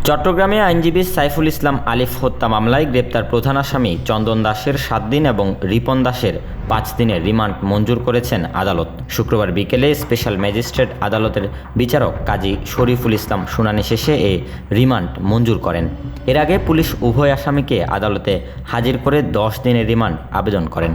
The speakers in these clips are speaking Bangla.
চট্টগ্রামে আইনজীবী সাইফুল ইসলাম আলিফ হত্যা মামলায় গ্রেপ্তার প্রধান আসামি চন্দন দাসের 7 দিন এবং রিপন দাসের 5 দিনের রিমান্ড মঞ্জুর করেছেন আদালত। শুক্রবার বিকেলে স্পেশাল ম্যাজিস্ট্রেট আদালতের বিচারক কাজী শরীফুল ইসলাম শুনানি শেষে এই রিমান্ড মঞ্জুর করেন। এর আগে পুলিশ উভয় আসামিকে আদালতে হাজির করে 10 দিনের রিমান্ড আবেদন করেন।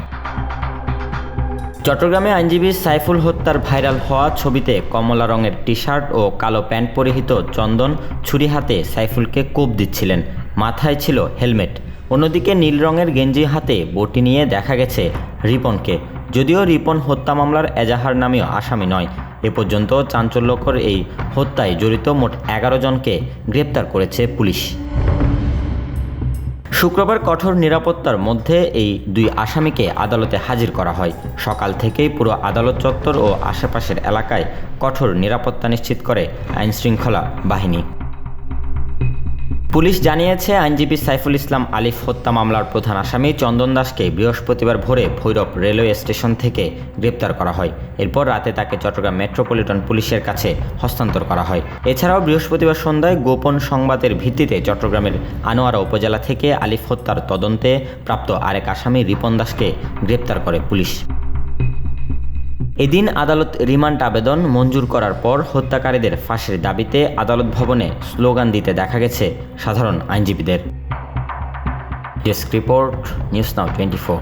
চট্টগ্রামে আইনজীবী সাইফুল হত্যার ভাইরাল হওয়া ছবিতে কমলা রঙের টি শার্ট ও কালো প্যান্ট পরিহিত চন্দন ছুরি হাতে সাইফুলকে কোপ দিচ্ছিলেন। মাথায় ছিল হেলমেট। অন্যদিকে নীল রঙের গেঞ্জি হাতে বটি নিয়ে দেখা গেছে রিপনকে। যদিও রিপন হত্যা মামলার এজাহার নামীয় আসামি নয়। এ পর্যন্ত চাঞ্চল্যকর এই হত্যায় জড়িত মোট 11 জনকে গ্রেপ্তার করেছে পুলিশ। শুক্রবার কঠোর নিরাপত্তার মধ্যে এই 2 আসামিকে আদালতে হাজির করা হয়। সকাল থেকেই পুরো আদালত চত্বর ও আশেপাশের এলাকায় কঠোর নিরাপত্তা নিশ্চিত করে আইনশৃঙ্খলা বাহিনী। পুলিশ জানিয়েছে, আইনজীবী সাইফুল ইসলাম আলিফ হত্যা মামলার প্রধান আসামি চন্দন দাসকে বৃহস্পতিবার ভোরে ভৈরব রেলওয়ে স্টেশন থেকে গ্রেপ্তার করা হয়। এরপর রাতে তাকে চট্টগ্রাম মেট্রোপলিটন পুলিশের কাছে হস্তান্তর করা হয়। এছাড়াও বৃহস্পতিবার সন্ধ্যায় গোপন সংবাদের ভিত্তিতে চট্টগ্রামের আনোয়ারা উপজেলা থেকে আলিফ হত্যার তদন্তে প্রাপ্ত আরেক আসামি রিপন দাসকে গ্রেপ্তার করে পুলিশ। এদিন আদালত রিমান্ড আবেদন মঞ্জুর করার পর হত্যাকারীদের ফাঁসির দাবিতে আদালত ভবনে স্লোগান দিতে দেখা গেছে সাধারণ আইনজীবীদের। Desk report, news now 24।